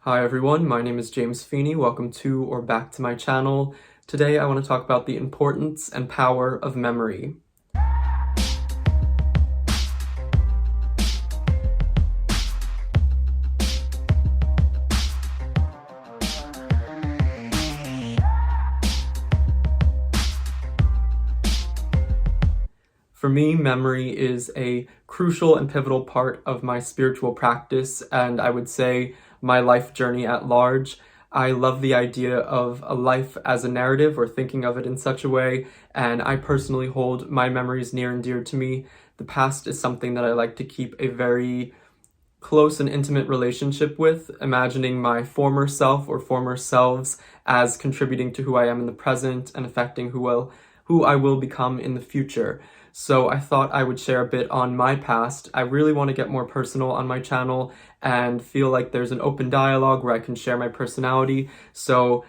Hi everyone, my name is James Feeney. Welcome to or back to my channel. Today I want to talk about the importance and power of memory. For me, memory is a crucial and pivotal part of my spiritual practice, and I would say my life journey at large. I love the idea of a life as a narrative or thinking of it in such a way, and I personally hold my memories near and dear to me. The past is something that I like to keep a very close and intimate relationship with, imagining my former self or former selves as contributing to who I am in the present and affecting who I will become in the future. So I thought I would share a bit on my past. I really want to get more personal on my channel and feel like there's an open dialogue where I can share my personality. So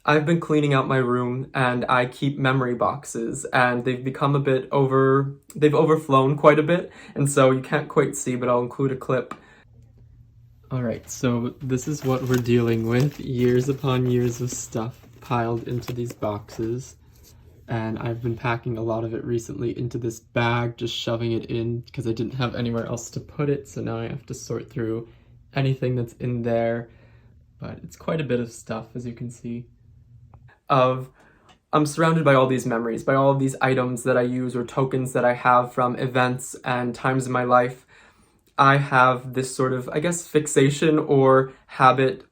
I've been cleaning out my room and I keep memory boxes, and they've overflown quite a bit, and so you can't quite see, but I'll include a clip. Alright, so this is what we're dealing with. Years upon years of stuff piled into these boxes. And I've been packing a lot of it recently into this bag, just shoving it in because I didn't have anywhere else to put it. So now I have to sort through anything that's in there. But it's quite a bit of stuff, as you can see. I'm surrounded by all these memories, by all of these items that I use or tokens that I have from events and times in my life. I have this sort of, I guess, fixation or habit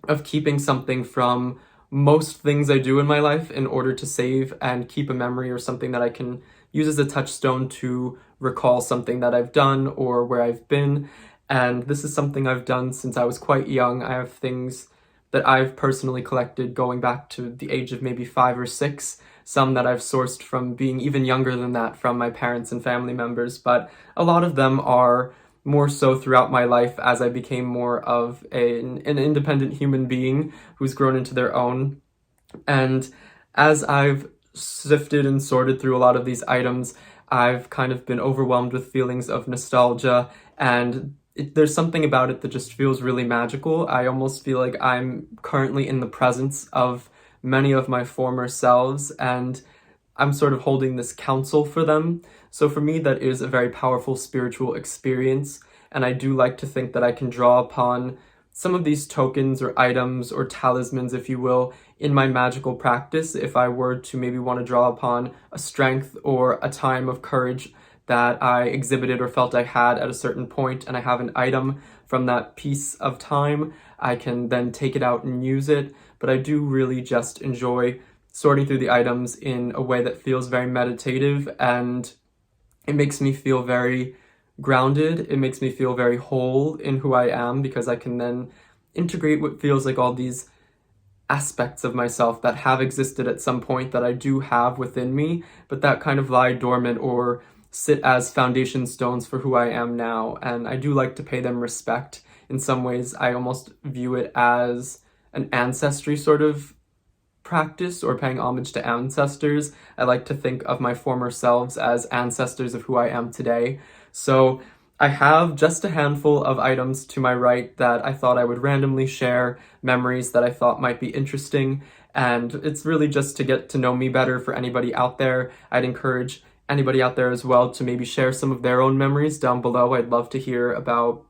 of keeping something from most things I do in my life in order to save and keep a memory or something that I can use as a touchstone to recall something that I've done or where I've been. And this is something I've done since I was quite young. I have things that I've personally collected going back to the age of maybe 5 or 6, some that I've sourced from being even younger than that from my parents and family members, but a lot of them are more so throughout my life as I became more of an independent human being who's grown into their own. And as I've sifted and sorted through a lot of these items, I've kind of been overwhelmed with feelings of nostalgia, and there's something about it that just feels really magical. I almost feel like I'm currently in the presence of many of my former selves, and I'm sort of holding this counsel for them. So for me, that is a very powerful spiritual experience, and I do like to think that I can draw upon some of these tokens or items or talismans, if you will, in my magical practice if I were to maybe want to draw upon a strength or a time of courage that I exhibited or felt I had at a certain point, and I have an item from that piece of time. I can then take it out and use it, but I do really just enjoy sorting through the items in a way that feels very meditative, and it makes me feel very grounded. It makes me feel very whole in who I am because I can then integrate what feels like all these aspects of myself that have existed at some point that I do have within me, but that kind of lie dormant or sit as foundation stones for who I am now. And I do like to pay them respect. In some ways, I almost view it as an ancestry sort of practice or paying homage to ancestors. I like to think of my former selves as ancestors of who I am today. So I have just a handful of items to my right that I thought I would randomly share, memories that I thought might be interesting, and it's really just to get to know me better for anybody out there. I'd encourage anybody out there as well to maybe share some of their own memories down below. I'd love to hear about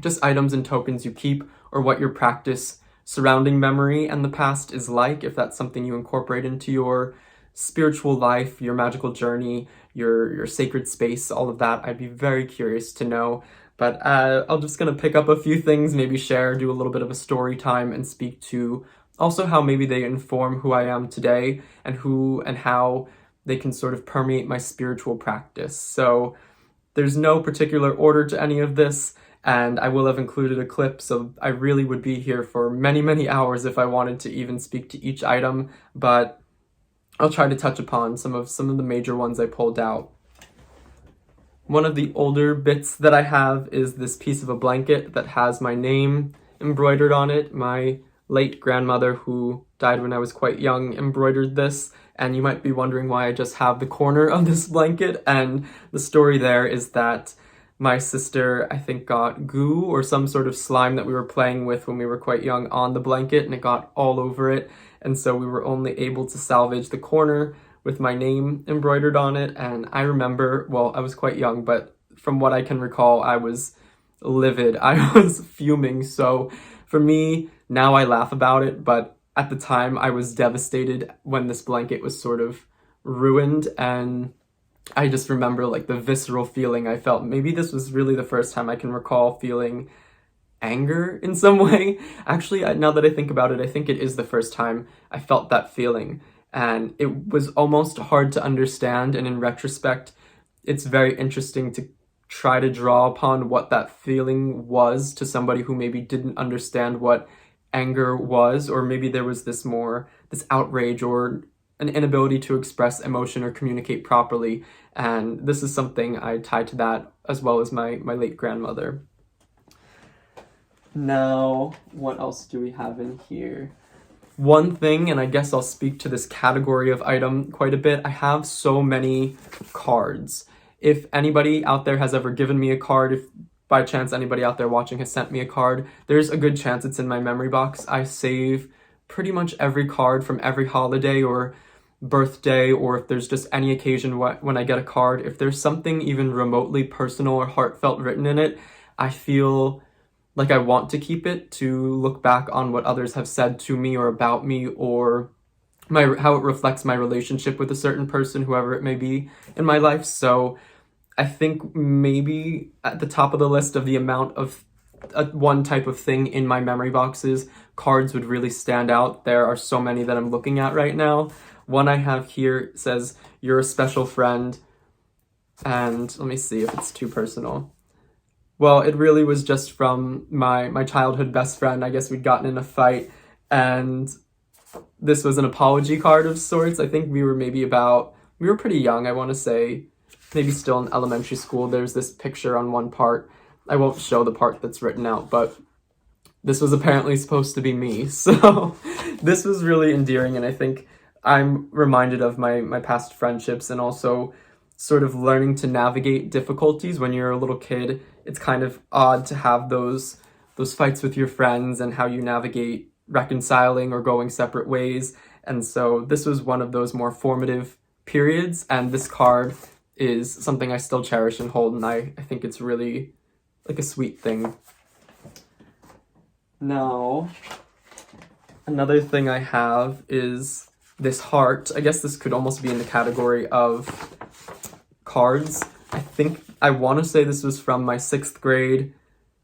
just items and tokens you keep or what your practice surrounding memory and the past is like, if that's something you incorporate into your spiritual life, your magical journey, your sacred space, all of that. I'd be very curious to know. But I'm just gonna pick up a few things, maybe share, do a little bit of a story time, and speak to also how maybe they inform who I am today and who and how they can sort of permeate my spiritual practice. So there's no particular order to any of this, and I will have included a clip, so I really would be here for many, many hours if I wanted to even speak to each item, but I'll try to touch upon some of the major ones I pulled out. One of the older bits that I have is this piece of a blanket that has my name embroidered on it. My late grandmother, who died when I was quite young, embroidered this, and you might be wondering why I just have the corner of this blanket, and the story there is that My sister, I think, got goo or some sort of slime that we were playing with when we were quite young on the blanket, and it got all over it. And so we were only able to salvage the corner with my name embroidered on it. And I remember, well, I was quite young, but from what I can recall, I was livid. I was fuming. So for me, now I laugh about it, but at the time I was devastated when this blanket was sort of ruined, and I just remember like the visceral feeling I felt. Maybe this was really the first time I can recall feeling anger in some way. Actually, now that I think about it, I think it is the first time I felt that feeling. And it was almost hard to understand. And in retrospect, it's very interesting to try to draw upon what that feeling was to somebody who maybe didn't understand what anger was, or maybe there was this outrage or an inability to express emotion or communicate properly. And this is something I tie to that, as well as my late grandmother. Now, what else do we have in here? One thing, and I guess I'll speak to this category of item quite a bit, I have so many cards. If anybody out there has ever given me a card, if by chance anybody out there watching has sent me a card, there's a good chance it's in my memory box. I save pretty much every card from every holiday or birthday, or if there's just any occasion when I get a card, if there's something even remotely personal or heartfelt written in it, I feel like I want to keep it to look back on what others have said to me or about me, or how it reflects my relationship with a certain person, whoever it may be in my life. So I think maybe at the top of the list of the amount of one type of thing in my memory boxes, cards would really stand out. There are so many that I'm looking at right now. One I have here says, "You're a special friend." And let me see if it's too personal. Well, it really was just from my childhood best friend. I guess we'd gotten in a fight, and this was an apology card of sorts. I think we were pretty young, I want to say, maybe still in elementary school. There's this picture on one part. I won't show the part that's written out, but this was apparently supposed to be me. So this was really endearing, and I think I'm reminded of my past friendships, and also sort of learning to navigate difficulties when you're a little kid. It's kind of odd to have those fights with your friends and how you navigate reconciling or going separate ways. And so this was one of those more formative periods, and this card is something I still cherish and hold, and I think it's really like a sweet thing. Now, another thing I have is this heart. I guess this could almost be in the category of cards. I want to say this was from my 6th grade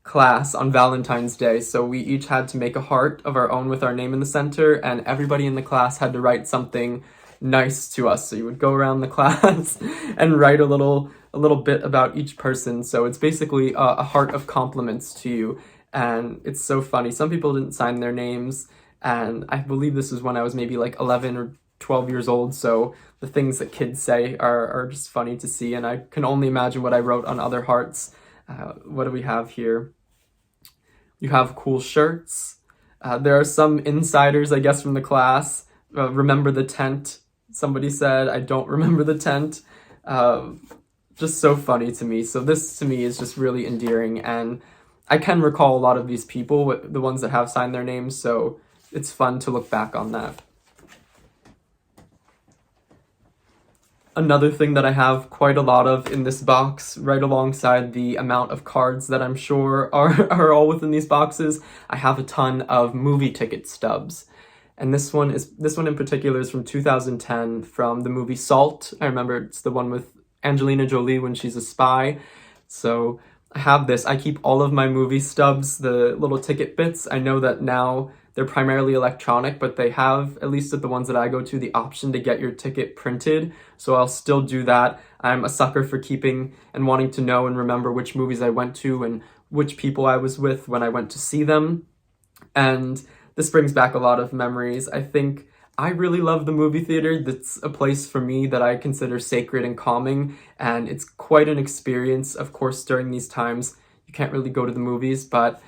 class on Valentine's Day. So we each had to make a heart of our own with our name in the center, and everybody in the class had to write something nice to us. So you would go around the class and write a little bit about each person. So it's basically a heart of compliments to you, and it's so funny. Some people didn't sign their names, and I believe this was when I was maybe like 11 or 12 years old, so the things that kids say are just funny to see, and I can only imagine what I wrote on other hearts. What do we have here? You have cool shirts. There are some insiders, I guess, from the class. Remember the tent, somebody said. I don't remember the tent. Just so funny to me. So this, to me, is just really endearing, and I can recall a lot of these people, the ones that have signed their names, so it's fun to look back on that. Another thing that I have quite a lot of in this box, right alongside the amount of cards that I'm sure are all within these boxes, I have a ton of movie ticket stubs. And this one in particular is from 2010, from the movie Salt. I remember it's the one with Angelina Jolie when she's a spy. So I have this. I keep all of my movie stubs, the little ticket bits. I know that now they're primarily electronic, but they have, at least at the ones that I go to, the option to get your ticket printed. So I'll still do that. I'm a sucker for keeping and wanting to know and remember which movies I went to and which people I was with when I went to see them. And this brings back a lot of memories. I think I really love the movie theater. That's a place for me that I consider sacred and calming, and it's quite an experience. Of course, during these times, you can't really go to the movies, but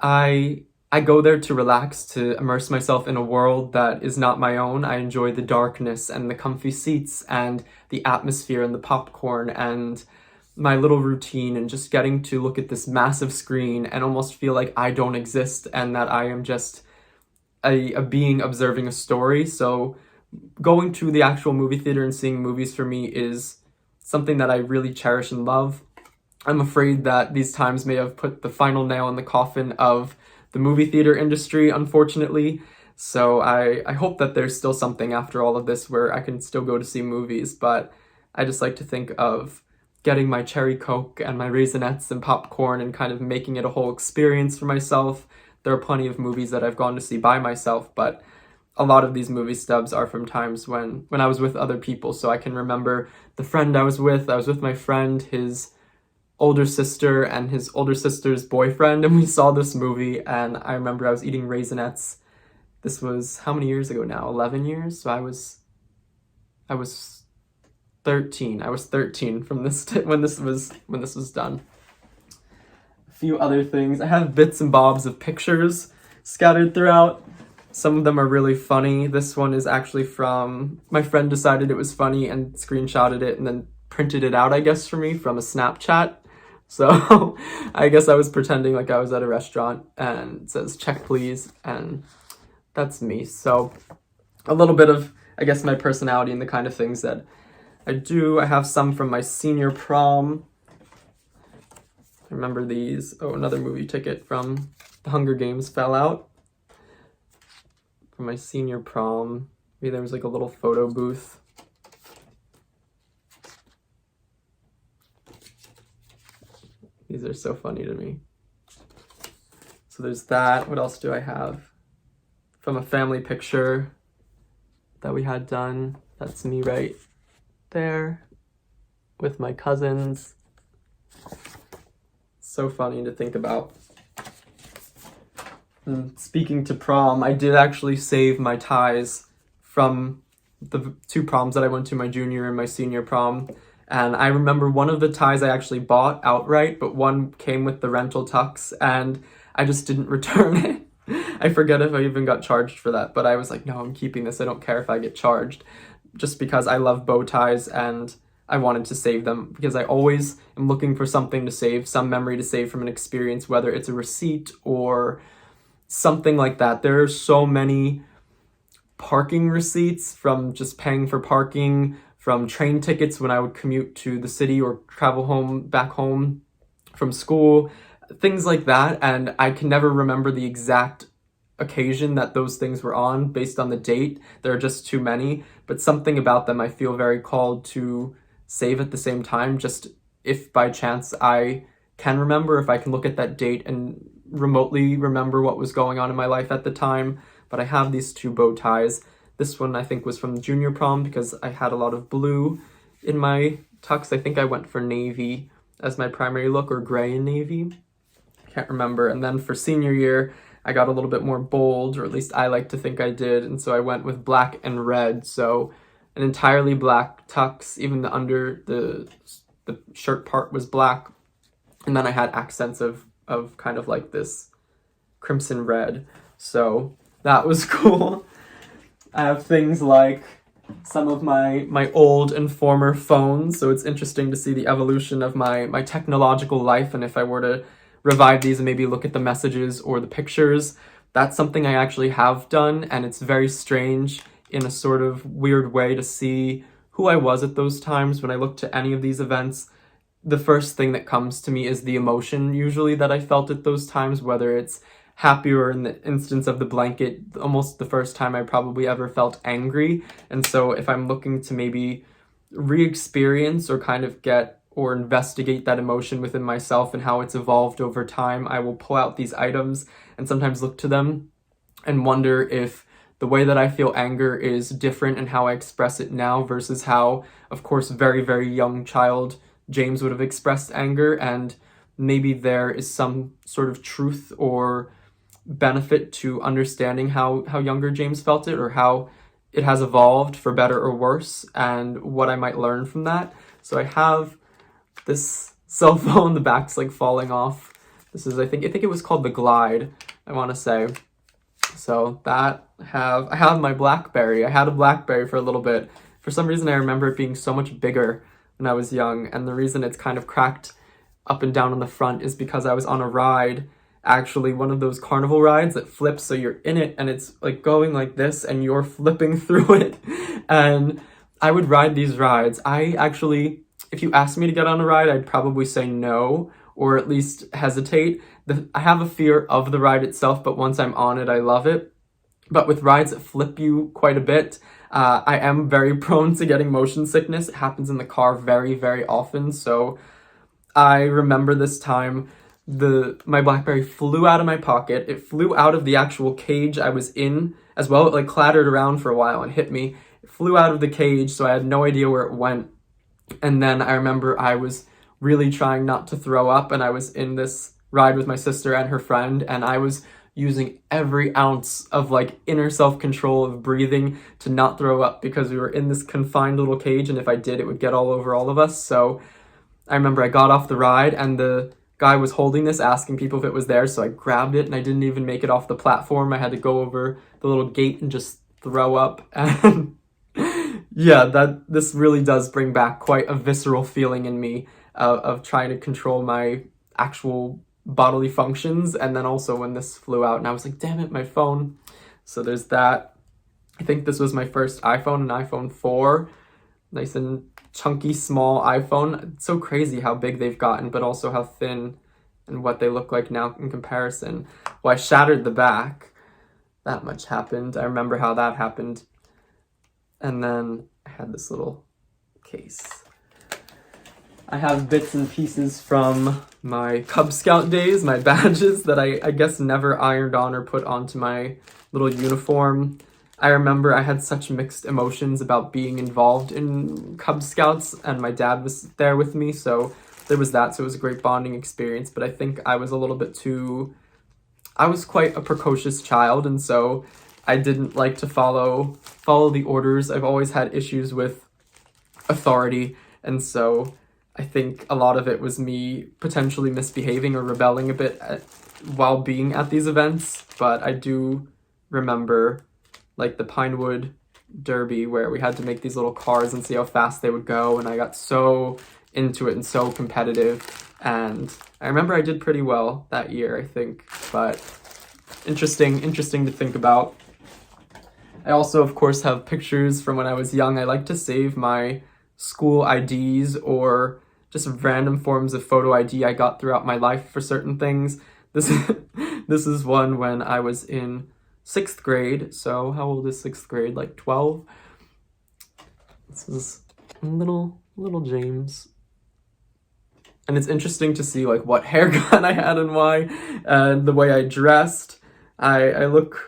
I go there to relax, to immerse myself in a world that is not my own. I enjoy the darkness and the comfy seats and the atmosphere and the popcorn and my little routine and just getting to look at this massive screen and almost feel like I don't exist and that I am just a being observing a story. So going to the actual movie theater and seeing movies for me is something that I really cherish and love. I'm afraid that these times may have put the final nail in the coffin of the movie theater industry, unfortunately. So I hope that there's still something after all of this where I can still go to see movies, but I just like to think of getting my cherry Coke and my Raisinets and popcorn and kind of making it a whole experience for myself. There are plenty of movies that I've gone to see by myself, but a lot of these movie stubs are from times when I was with other people. So I can remember the friend I was with my friend, his older sister, and his older sister's boyfriend, and we saw this movie, and I remember I was eating Raisinets. This was how many years ago now? 11 years? So I was 13. I was 13 from this when this was done. A few other things. I have bits and bobs of pictures scattered throughout. Some of them are really funny. This one is actually from my friend decided it was funny and screenshotted it and then printed it out, I guess, for me from a Snapchat. So I guess I was pretending like I was at a restaurant, and it says check please, and that's me. So a little bit of, I guess, my personality and the kind of things that I do. I have some from my senior prom. I remember these. Oh, another movie ticket from The Hunger Games fell out. From my senior prom. Maybe there was like a little photo booth. These are so funny to me. So there's that. What else do I have? From a family picture that we had done. That's me right there with my cousins. So funny to think about. And speaking to prom, I did actually save my ties from the two proms that I went to, my junior and my senior prom. And I remember one of the ties I actually bought outright, but one came with the rental tux, and I just didn't return it. I forget if I even got charged for that, but I was like, no, I'm keeping this. I don't care if I get charged, just because I love bow ties and I wanted to save them, because I always am looking for something to save, some memory to save from an experience, whether it's a receipt or something like that. There are so many parking receipts from just paying for parking, from train tickets when I would commute to the city or travel back home from school, things like that. And I can never remember the exact occasion that those things were on based on the date. There are just too many, but something about them I feel very called to save at the same time, just if by chance I can remember, if I can look at that date and remotely remember what was going on in my life at the time. But I have these two bow ties. This one I think was from junior prom because I had a lot of blue in my tux. I think I went for navy as my primary look, or gray and navy. Can't remember. And then for senior year, I got a little bit more bold, or at least I like to think I did. And so I went with black and red. So an entirely black tux, even the under the shirt part was black. And then I had accents of kind of like this crimson red. So that was cool. I have things like some of my old and former phones, so it's interesting to see the evolution of my technological life, and if I were to revive these and maybe look at the messages or the pictures, that's something I actually have done, and it's very strange in a sort of weird way to see who I was at those times. When I look to any of these events, the first thing that comes to me is the emotion usually that I felt at those times, whether it's happy or, in the instance of the blanket, almost the first time I probably ever felt angry. And so if I'm looking to maybe re-experience or kind of get or investigate that emotion within myself and how it's evolved over time, I will pull out these items and sometimes look to them and wonder if the way that I feel anger is different and how I express it now versus how, of course, very, very young child James would have expressed anger. And maybe there is some sort of truth or benefit to understanding how younger James felt it, or how it has evolved for better or worse, and what I might learn from that. So I have this cell phone, the back's like falling off. This is, I think it was called the Glide, I want to say. So that I have my BlackBerry. I had a BlackBerry for a little bit. For some reason I remember it being so much bigger when I was young, and the reason it's kind of cracked up and down on the front is because I was on a ride, actually one of those carnival rides that flips, so you're in it and it's like going like this and you're flipping through it. And I would ride these rides. I actually, if you asked me to get on a ride, I'd probably say no, or at least hesitate. I have a fear of the ride itself, but once I'm on it, I love it. But with rides that flip you quite a bit, I am very prone to getting motion sickness. It happens in the car very, very often. So I remember this time my BlackBerry flew out of my pocket. It flew out of the actual cage I was in as well. It like clattered around for a while and hit me. It flew out of the cage, so I had no idea where it went. And then I remember I was really trying not to throw up, and I was in this ride with my sister and her friend, and I was using every ounce of like inner self-control of breathing to not throw up, because we were in this confined little cage, and if I did, it would get all over all of us. So I remember I got off the ride and the guy was holding this, asking people if it was there, so I grabbed it and I didn't even make it off the platform. I had to go over the little gate and just throw up. And yeah, this really does bring back quite a visceral feeling in me of trying to control my actual bodily functions. And then also when this flew out and I was like, damn it, my phone. So there's that. I think this was my first iPhone, an iPhone 4. Nice and chunky, small iPhone. It's so crazy how big they've gotten, but also how thin and what they look like now in comparison. Well, I shattered the back. That much happened. I remember how that happened. And then I had this little case. I have bits and pieces from my Cub Scout days, my badges that I guess never ironed on or put onto my little uniform. I remember I had such mixed emotions about being involved in Cub Scouts, and my dad was there with me, so there was that. So it was a great bonding experience, but I think I was a little bit I was quite a precocious child, and so I didn't like to follow the orders. I've always had issues with authority, and so I think a lot of it was me potentially misbehaving or rebelling a bit while being at these events. But I do remember like the Pinewood Derby, where we had to make these little cars and see how fast they would go, and I got so into it and so competitive, and I remember I did pretty well that year, I think. But interesting to think about. I also, of course, have pictures from when I was young. I like to save my school IDs or just random forms of photo ID I got throughout my life for certain things. This is one when I was in 6th grade. So how old is 6th grade? Like 12? This is little James. And it's interesting to see like what haircut I had and why, and the way I dressed. I look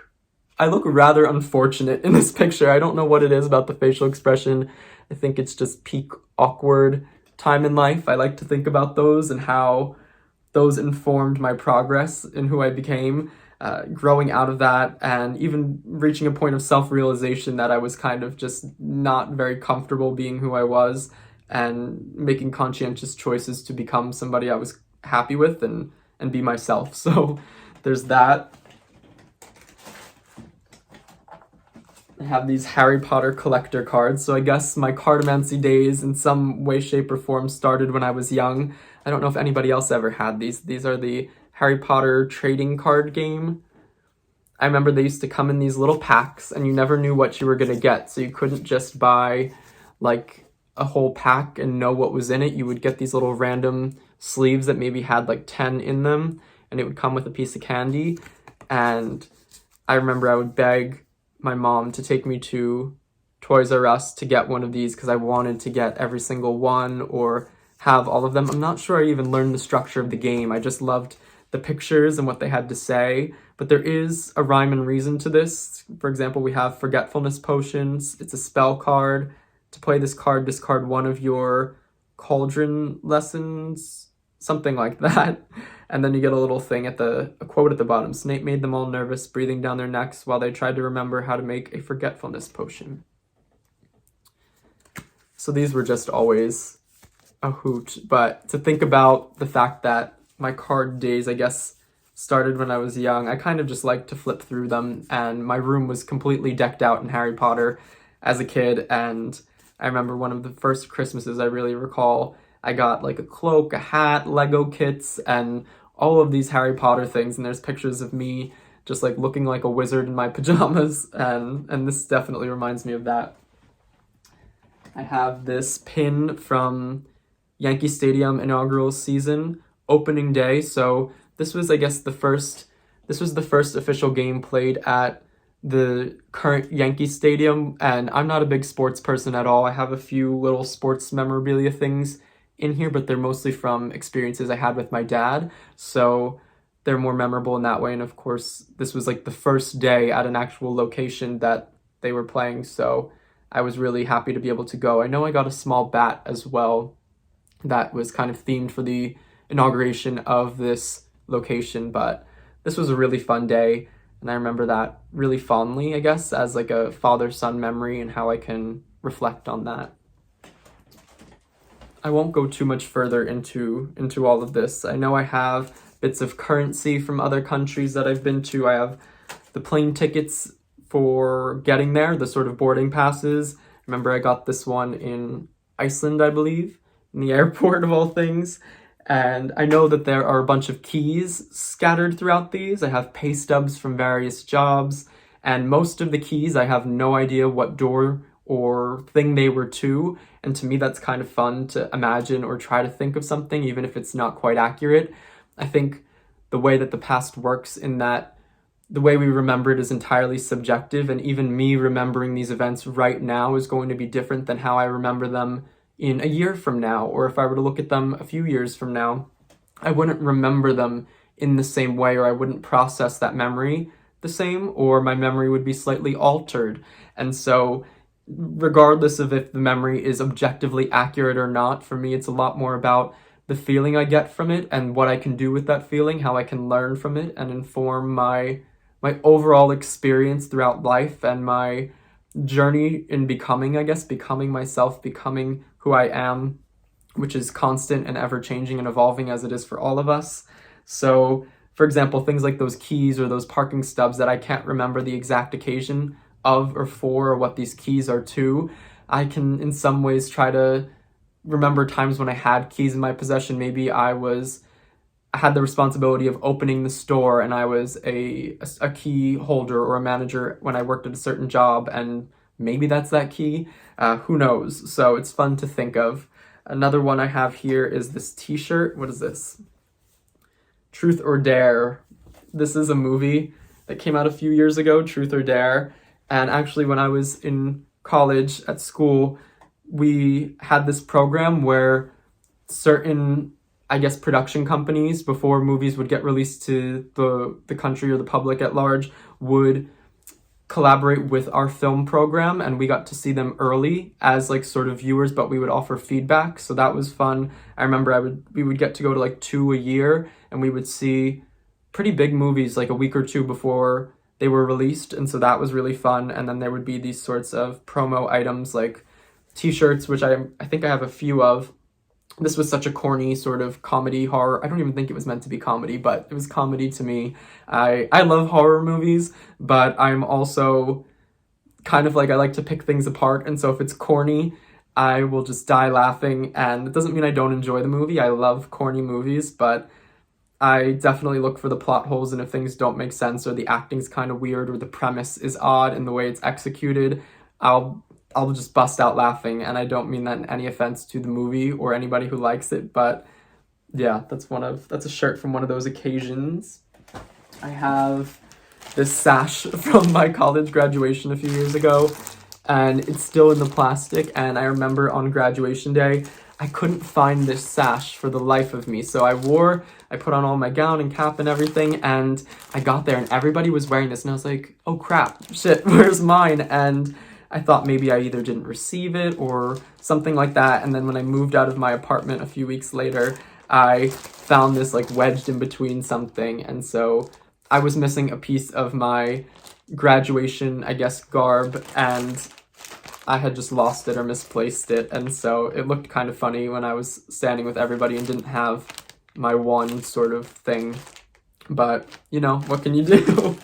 rather unfortunate in this picture. I don't know what it is about the facial expression. I think it's just peak awkward time in life. I like to think about those and how those informed my progress in who I became. Growing out of that and even reaching a point of self-realization that I was kind of just not very comfortable being who I was, and making conscientious choices to become somebody I was happy with and be myself. So there's that. I have these Harry Potter collector cards, so I guess my cardomancy days in some way, shape, or form started when I was young. I don't know if anybody else ever had these. These are the Harry Potter trading card game. I remember they used to come in these little packs, and you never knew what you were going to get, so you couldn't just buy like a whole pack and know what was in it. You would get these little random sleeves that maybe had like 10 in them, and it would come with a piece of candy. And I remember I would beg my mom to take me to Toys R Us to get one of these because I wanted to get every single one or have all of them. I'm not sure I even learned the structure of the game. I just loved the pictures and what they had to say. But there is a rhyme and reason to this. For example, we have Forgetfulness Potions. It's a spell card. To play this card, discard one of your cauldron lessons, something like that. And then you get a little thing a quote at the bottom. Snape made them all nervous, breathing down their necks while they tried to remember how to make a forgetfulness potion. So these were just always a hoot. But to think about the fact that my card days, I guess, started when I was young, I kind of just liked to flip through them. And my room was completely decked out in Harry Potter as a kid. And I remember one of the first Christmases I really recall, I got like a cloak, a hat, Lego kits, and all of these Harry Potter things, and there's pictures of me just like looking like a wizard in my pajamas, and this definitely reminds me of that. I have this pin from Yankee Stadium inaugural season opening day. So this was, I guess, this was the first official game played at the current Yankee Stadium, and I'm not a big sports person at all. I have a few little sports memorabilia things in here, but they're mostly from experiences I had with my dad, so they're more memorable in that way. And of course, this was like the first day at an actual location that they were playing, so I was really happy to be able to go. I know I got a small bat as well that was kind of themed for the inauguration of this location, but this was a really fun day, and I remember that really fondly, I guess, as like a father-son memory and how I can reflect on that. I won't go too much further into all of this. I know I have bits of currency from other countries that I've been to. I have the plane tickets for getting there, the sort of boarding passes. Remember, I got this one in Iceland, I believe, in the airport of all things. And I know that there are a bunch of keys scattered throughout these. I have pay stubs from various jobs, and most of the keys I have no idea what door or thing they were to. And to me, that's kind of fun to imagine or try to think of something, even if it's not quite accurate. I think the way that the past works in that the way we remember it is entirely subjective, and even me remembering these events right now is going to be different than how I remember them in a year from now, or if I were to look at them a few years from now, I wouldn't remember them in the same way, or I wouldn't process that memory the same, or my memory would be slightly altered. And so regardless of if the memory is objectively accurate or not, for me it's a lot more about the feeling I get from it and what I can do with that feeling, how I can learn from it and inform my overall experience throughout life and my journey in becoming, I guess, becoming myself, becoming who I am, which is constant and ever-changing and evolving as it is for all of us. So, for example, things like those keys or those parking stubs that I can't remember the exact occasion of or for or what these keys are to, I can in some ways try to remember times when I had keys in my possession. Maybe I had the responsibility of opening the store and I was a key holder or a manager when I worked at a certain job, and maybe that's that key. Who knows? So it's fun to think of. Another one I have here is this t-shirt. What is this? Truth or Dare. This is a movie that came out a few years ago, Truth or Dare. And actually when I was in college at school, we had this program where certain, I guess, production companies, before movies would get released to the country or the public at large, would collaborate with our film program, and we got to see them early as like sort of viewers, but we would offer feedback. So that was fun. I remember we would get to go to like 2 a year, and we would see pretty big movies like a week or two before they were released, and so that was really fun. And then there would be these sorts of promo items like t-shirts, which I think I have a few of. This was such a corny sort of comedy horror. I don't even think it was meant to be comedy, but it was comedy to me. I love horror movies, but I'm also kind of like, I like to pick things apart. And so if it's corny, I will just die laughing. And it doesn't mean I don't enjoy the movie. I love corny movies, but I definitely look for the plot holes. And if things don't make sense or the acting's kind of weird or the premise is odd in the way it's executed, I'll just bust out laughing, and I don't mean that in any offense to the movie or anybody who likes it, but yeah, that's a shirt from one of those occasions. I have this sash from my college graduation a few years ago, and it's still in the plastic, and I remember on graduation day, I couldn't find this sash for the life of me, so I put on all my gown and cap and everything, and I got there, and everybody was wearing this, and I was like, oh crap, shit, where's mine? And I thought maybe I either didn't receive it or something like that. And then when I moved out of my apartment a few weeks later, I found this like wedged in between something. And so I was missing a piece of my graduation, I guess, garb, and I had just lost it or misplaced it. And so it looked kind of funny when I was standing with everybody and didn't have my one sort of thing. But, you know, what can you do?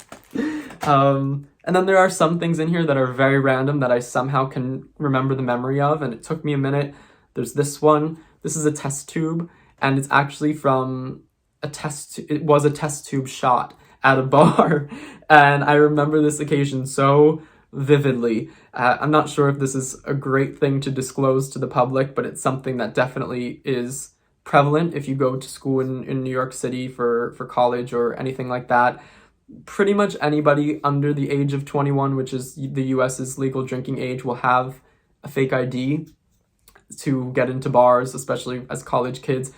And then there are some things in here that are very random that I somehow can remember the memory of, and it took me a minute. There's this one. This is a test tube, and it's actually from it was a test tube shot at a bar. And I remember this occasion so vividly. I'm not sure if this is a great thing to disclose to the public, but it's something that definitely is prevalent if you go to school in New York City for college or anything like that. Pretty much anybody under the age of 21, which is the US's legal drinking age, will have a fake ID to get into bars, especially as college kids.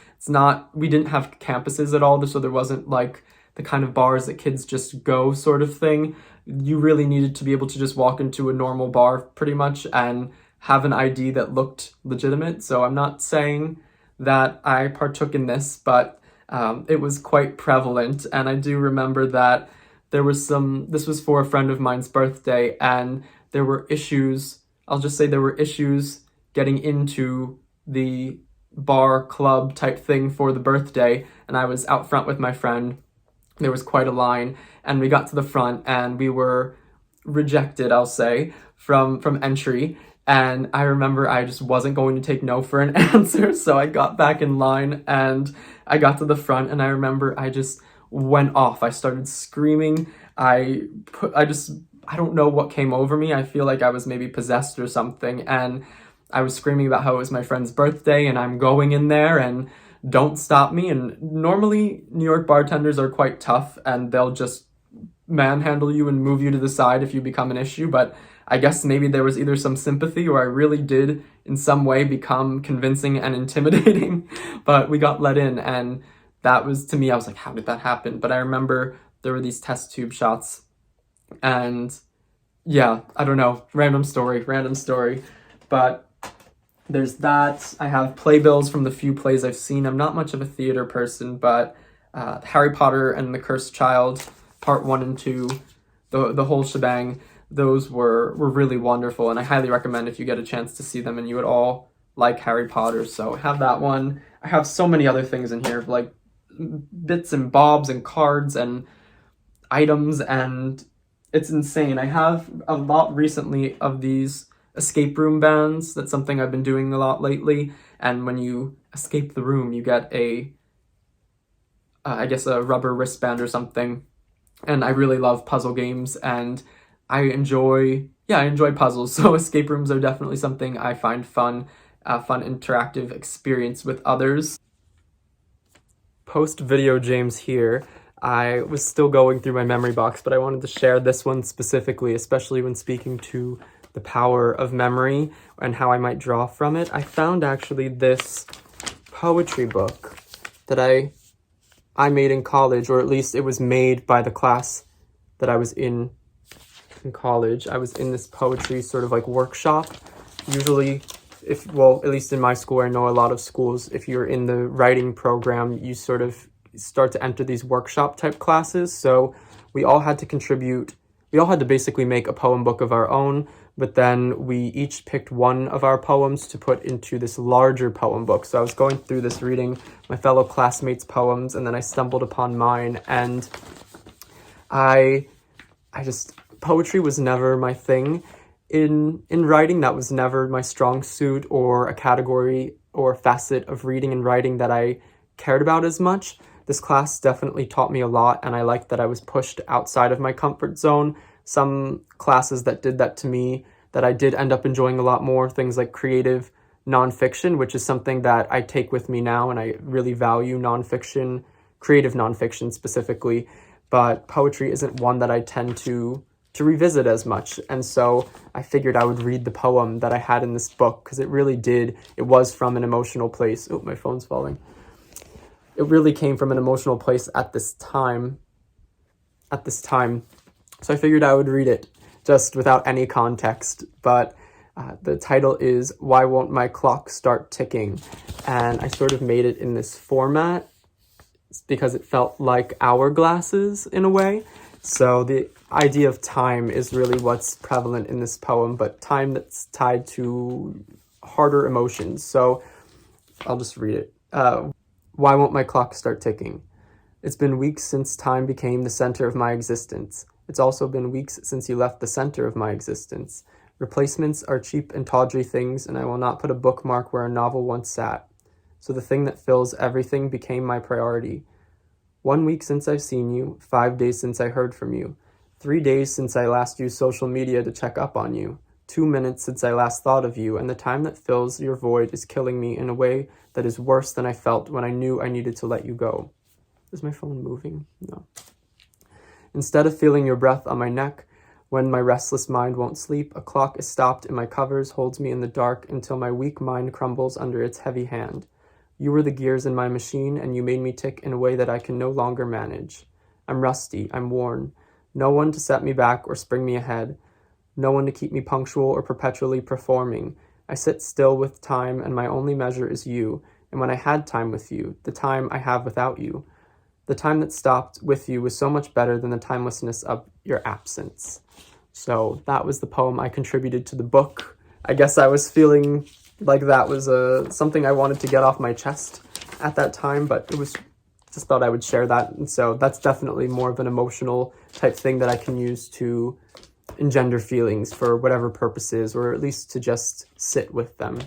We didn't have campuses at all, so there wasn't like the kind of bars that kids just go sort of thing. You really needed to be able to just walk into a normal bar pretty much and have an ID that looked legitimate. So I'm not saying that I partook in this, but it was quite prevalent. And I do remember that this was for a friend of mine's birthday, and there were issues, I'll just say there were issues getting into the bar club type thing for the birthday, and I was out front with my friend. There was quite a line, and we got to the front, and we were rejected, I'll say, from entry. And I remember I just wasn't going to take no for an answer, so I got back in line, and I got to the front, and I remember I just went off. I started screaming. I don't know what came over me. I feel like I was maybe possessed or something, and I was screaming about how it was my friend's birthday, and I'm going in there, and don't stop me. And normally New York bartenders are quite tough, and they'll just manhandle you and move you to the side if you become an issue, but I guess maybe there was either some sympathy or I really did in some way become convincing and intimidating. But we got let in, and that was, to me, I was like, how did that happen? But I remember there were these test tube shots, and yeah, I don't know, random story. But there's that. I have Playbills from the few plays I've seen. I'm not much of a theater person, but Harry Potter and the Cursed Child, part 1 and 2, the whole shebang, those were really wonderful, and I highly recommend if you get a chance to see them and you would all like Harry Potter. So I have that one. I have so many other things in here, like bits and bobs and cards and items, and it's insane. I have a lot recently of these escape room bands. That's something I've been doing a lot lately, and when you escape the room, you get I guess a rubber wristband or something. And I really love puzzle games, and I enjoy puzzles, so escape rooms are definitely something I find fun, fun interactive experience with others. Post video James here. I was still going through my memory box, but I wanted to share this one specifically, especially when speaking to the power of memory and how I might draw from it. I found actually this poetry book that I made in college, or at least it was made by the class that I was in college. I was in this poetry sort of like workshop. Usually, at least in my school, I know a lot of schools, if you're in the writing program, you sort of start to enter these workshop type classes. So we all had to basically make a poem book of our own, but then we each picked one of our poems to put into this larger poem book. So I was going through this reading my fellow classmates' poems, and then I stumbled upon mine, and poetry was never my thing. In writing, that was never my strong suit or a category or facet of reading and writing that I cared about as much. This class definitely taught me a lot, and I liked that I was pushed outside of my comfort zone. Some classes that did that to me that I did end up enjoying a lot more, things like creative nonfiction, which is something that I take with me now, and I really value nonfiction, creative nonfiction specifically, but poetry isn't one that I tend to revisit as much. And so I figured I would read the poem that I had in this book, because it was from an emotional place. Oh, my phone's falling. It really came from an emotional place at this time. So I figured I would read it just without any context. But the title is Why Won't My Clock Start Ticking? And I sort of made it in this format because it felt like hourglasses in a way. So the idea of time is really what's prevalent in this poem, but time that's tied to harder emotions. So I'll just read it. Why won't my clock start ticking? It's been weeks since time became the center of my existence. It's also been weeks since you left the center of my existence. Replacements are cheap and tawdry things, and I will not put a bookmark where a novel once sat. So the thing that fills everything became my priority. 1 week since I've seen you, 5 days since I heard from you, 3 days since I last used social media to check up on you, 2 minutes since I last thought of you, and the time that fills your void is killing me in a way that is worse than I felt when I knew I needed to let you go. Is my phone moving? No. Instead of feeling your breath on my neck, when my restless mind won't sleep, a clock is stopped in my covers, holds me in the dark until my weak mind crumbles under its heavy hand. You were the gears in my machine, and you made me tick in a way that I can no longer manage. I'm rusty, I'm worn. No one to set me back or spring me ahead. No one to keep me punctual or perpetually performing. I sit still with time, and my only measure is you, and when I had time with you, the time I have without you. The time that stopped with you was so much better than the timelessness of your absence. So that was the poem I contributed to the book. I guess I was feeling like that was something I wanted to get off my chest at that time, but it was just thought I would share that. And so that's definitely more of an emotional type thing that I can use to engender feelings for whatever purposes, or at least to just sit with them.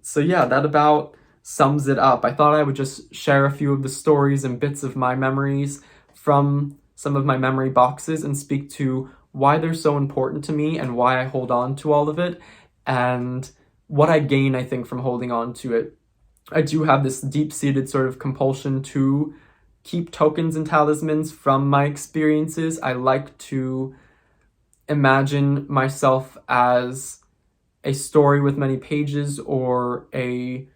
So yeah, that about sums it up. I thought I would just share a few of the stories and bits of my memories from some of my memory boxes and speak to why they're so important to me and why I hold on to all of it and what I gain, I think, from holding on to it. I do have this deep-seated sort of compulsion to keep tokens and talismans from my experiences. I like to imagine myself as a story with many pages or a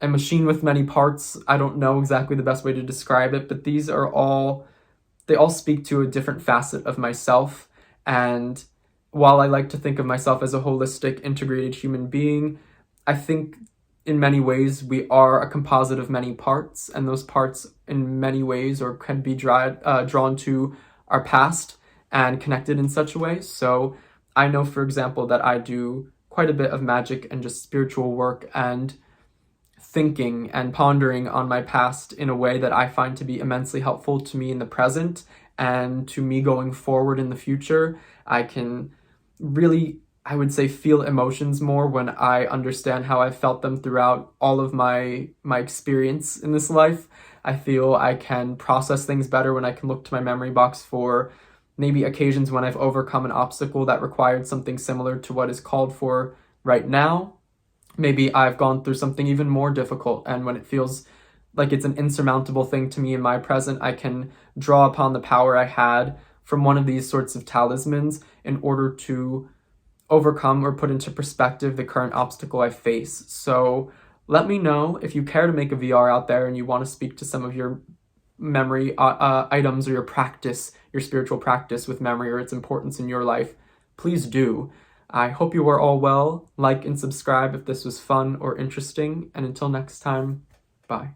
machine with many parts. I don't know exactly the best way to describe it, but they all speak to a different facet of myself. And while I like to think of myself as a holistic, integrated human being, I think in many ways we are a composite of many parts, and those parts in many ways or can be drawn to our past and connected in such a way. So I know, for example, that I do quite a bit of magic and just spiritual work and thinking and pondering on my past in a way that I find to be immensely helpful to me in the present and to me going forward in the future. I can really, I would say, feel emotions more when I understand how I felt them throughout all of my experience in this life. I feel I can process things better when I can look to my memory box for maybe occasions when I've overcome an obstacle that required something similar to what is called for right now. Maybe I've gone through something even more difficult, and when it feels like it's an insurmountable thing to me in my present, I can draw upon the power I had from one of these sorts of talismans in order to overcome or put into perspective the current obstacle I face. So let me know if you care to make a VR out there and you want to speak to some of your memory items or your practice, your spiritual practice with memory or its importance in your life. Please do. I hope you are all well. Like and subscribe if this was fun or interesting. And until next time, bye.